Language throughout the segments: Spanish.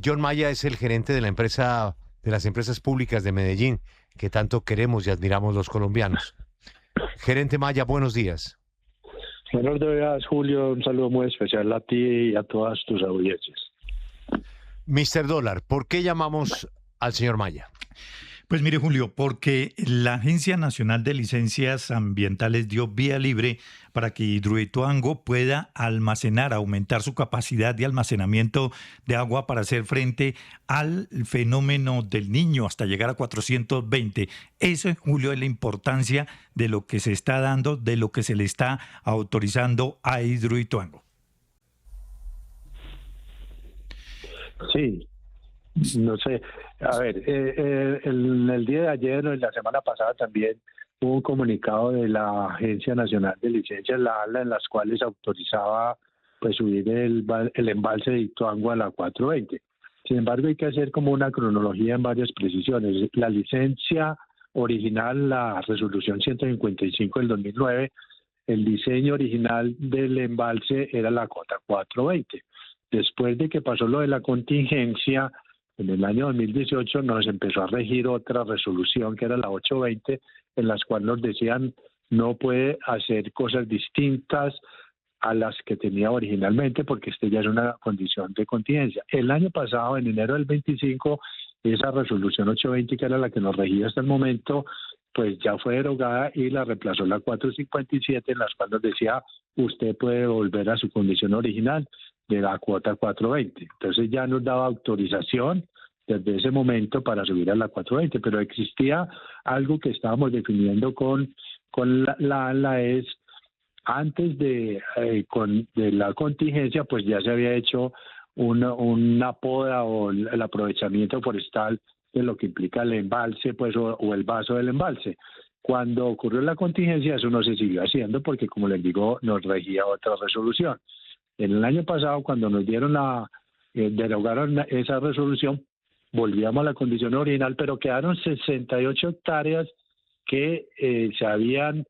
John Maya es el gerente de la empresa, de las empresas públicas de Medellín, que tanto queremos y admiramos los colombianos. Gerente Maya, buenos días. Buenos días, Julio. Un saludo muy especial a ti y a todas tus audiencias. Mr. Dólar, ¿por qué llamamos al señor Maya? Pues mire, Julio, porque la Agencia Nacional de Licencias Ambientales dio vía libre para que Hidroituango pueda almacenar, aumentar su capacidad de almacenamiento de agua para hacer frente al fenómeno del Niño hasta llegar a 420. Eso, Julio, es la importancia de lo que se está dando, de lo que se le está autorizando a Hidroituango. Sí. No sé, a ver, el día de ayer o en la semana pasada también hubo un comunicado de la Agencia Nacional de Licencias, la ANLA, en las cuales autorizaba pues subir el embalse de Ituango a la 420. Sin embargo, hay que hacer como una cronología en varias precisiones. La licencia original, la resolución 155 del 2009, el diseño original del embalse era la cota 420. Después de que pasó lo de la contingencia, en el año 2018 nos empezó a regir otra resolución que era la 820, en las cuales nos decían no puede hacer cosas distintas a las que tenía originalmente porque este ya es una condición de contingencia. El año pasado, en enero del 25, esa resolución 820, que era la que nos regía hasta el momento, pues ya fue derogada y la reemplazó la 457, en las cuales nos decía usted puede volver a su condición original de la cuota 420. Entonces ya nos daba autorización desde ese momento para subir a la 420, pero existía algo que estábamos definiendo con la es antes de la contingencia, pues ya se había hecho una poda o el aprovechamiento forestal de lo que implica el embalse, pues o el vaso del embalse. Cuando ocurrió la contingencia, eso no se siguió haciendo porque, como les digo, nos regía otra resolución. En el año pasado, cuando nos dieron derogaron esa resolución, volvíamos a la condición original, pero quedaron 68 hectáreas que se habían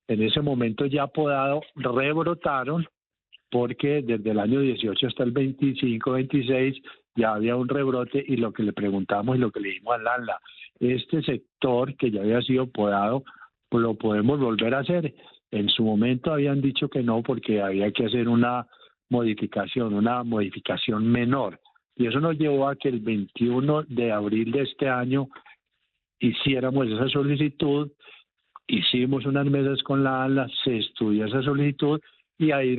en ese momento ya podado, rebrotaron, porque desde el año 18 hasta el 25, 26 ya había un rebrote, y lo que le preguntamos y lo que le dijimos al ANLA, este sector que ya había sido podado, pues lo podemos volver a hacer. En su momento habían dicho que no, porque había que hacer una modificación menor. Y eso nos llevó a que el 21 de abril de este año hiciéramos esa solicitud, hicimos unas mesas con la ANLA, se estudió esa solicitud y ahí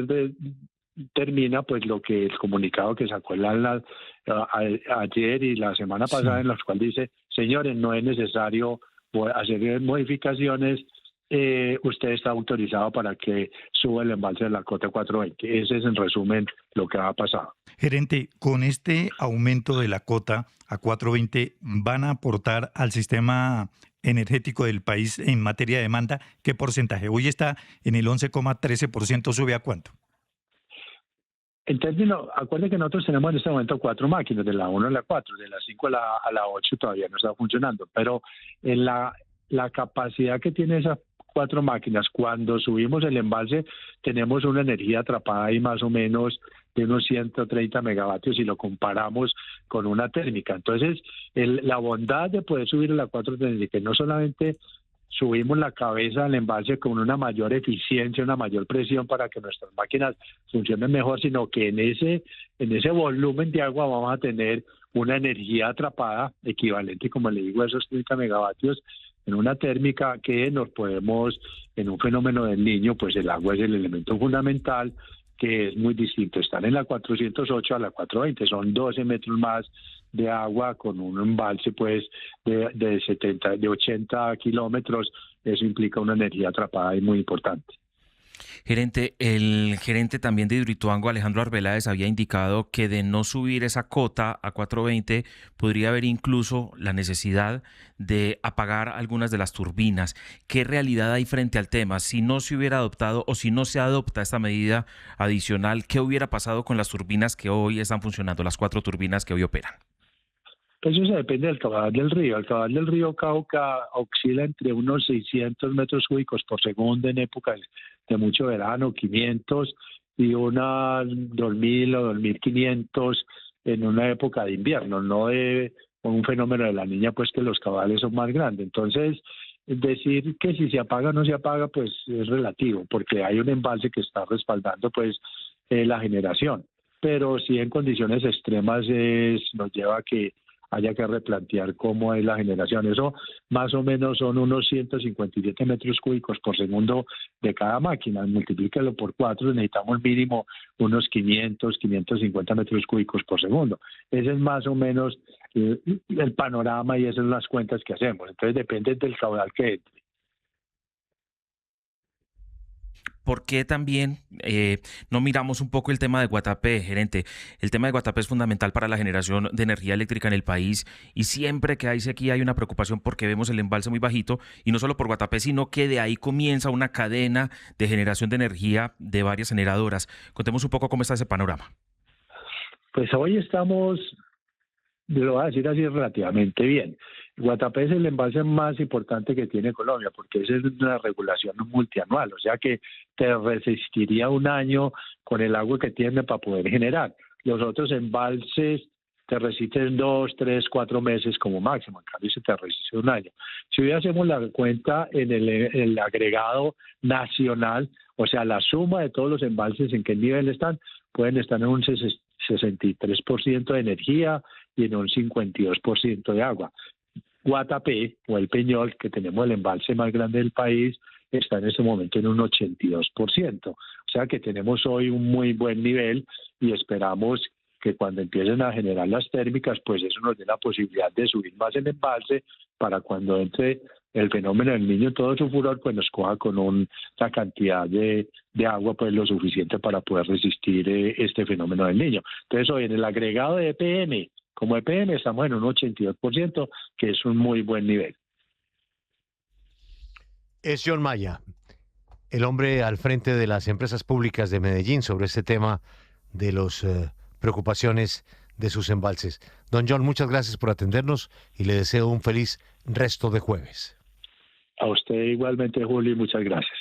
termina pues lo que el comunicado que sacó el ANLA ayer y la semana pasada, en los cuales dice, señores, no es necesario hacer modificaciones, usted está autorizado para que suba el embalse de la cota 420. Ese es en resumen lo que ha pasado. Gerente, con este aumento de la cota a 420, ¿van a aportar al sistema energético del país en materia de demanda? ¿Qué porcentaje? Hoy está en el 11,13%, ¿sube a cuánto? En términos, acuérdense que nosotros tenemos en este momento 4 máquinas, de la 1 a la 4, de la 5 a la 8 todavía no está funcionando, pero en la capacidad que tiene esas 4 máquinas, cuando subimos el embalse, tenemos una energía atrapada ahí más o menos de unos 130 megavatios si lo comparamos con una térmica. Entonces, la bondad de poder subir a la 430, que no solamente subimos la cabeza del embalse con una mayor eficiencia, una mayor presión para que nuestras máquinas funcionen mejor, sino que en ese volumen de agua vamos a tener una energía atrapada equivalente, como le digo, a esos 30 megavatios en una térmica que nos podemos, en un fenómeno del Niño, pues el agua es el elemento fundamental, que es muy distinto estar en la 408 a la 420, son 12 metros más de agua con un embalse pues de 80 kilómetros. Eso implica una energía atrapada y muy importante. Gerente, el gerente también de Hidroituango, Alejandro Arbeláez, había indicado que de no subir esa cota a 420 podría haber incluso la necesidad de apagar algunas de las turbinas. ¿Qué realidad hay frente al tema? Si no se hubiera adoptado o si no se adopta esta medida adicional, ¿qué hubiera pasado con las turbinas que hoy están funcionando, las 4 turbinas que hoy operan? Pues eso depende del caudal del río. El caudal del río Cauca oscila entre unos 600 metros cúbicos por segundo en épocas de mucho verano, 500, y unas 2.000 o 2.500 en una época de invierno, no de un fenómeno de la Niña, pues que los caudales son más grandes. Entonces, decir que si se apaga o no se apaga, pues es relativo, porque hay un embalse que está respaldando pues la generación. Pero sí en condiciones extremas nos lleva a que haya que replantear cómo es la generación. Eso más o menos son unos 157 metros cúbicos por segundo de cada máquina. Multiplíquelo por 4, necesitamos mínimo unos 500, 550 metros cúbicos por segundo. Ese es más o menos el panorama y esas son las cuentas que hacemos. Entonces depende del caudal que entre. ¿Por qué también no miramos un poco el tema de Guatapé, gerente? El tema de Guatapé es fundamental para la generación de energía eléctrica en el país y siempre que hay sequía hay una preocupación porque vemos el embalse muy bajito y no solo por Guatapé, sino que de ahí comienza una cadena de generación de energía de varias generadoras. Contemos un poco cómo está ese panorama. Pues hoy estamos, lo voy a decir así, relativamente bien. Guatapé es el embalse más importante que tiene Colombia porque esa es una regulación multianual, o sea que te resistiría un año con el agua que tiene para poder generar. Los otros embalses te resisten 2, 3, 4 meses como máximo, en cambio se te resiste un año. Si hoy hacemos la cuenta en el agregado nacional, o sea, la suma de todos los embalses en qué nivel están, pueden estar en un 63% de energía y en un 52% de agua. Guatapé, o el Peñol, que tenemos el embalse más grande del país, está en este momento en un 82%. O sea que tenemos hoy un muy buen nivel y esperamos que cuando empiecen a generar las térmicas, pues eso nos dé la posibilidad de subir más el embalse para cuando entre el fenómeno del Niño en todo su furor, pues nos coja con una cantidad de agua pues lo suficiente para poder resistir este fenómeno del Niño. Entonces hoy en el agregado de EPM, como EPM estamos en un 82%, que es un muy buen nivel. Es John Maya, el hombre al frente de las empresas públicas de Medellín sobre este tema de las preocupaciones de sus embalses. Don John, muchas gracias por atendernos y le deseo un feliz resto de jueves. A usted igualmente, Julio, y muchas gracias.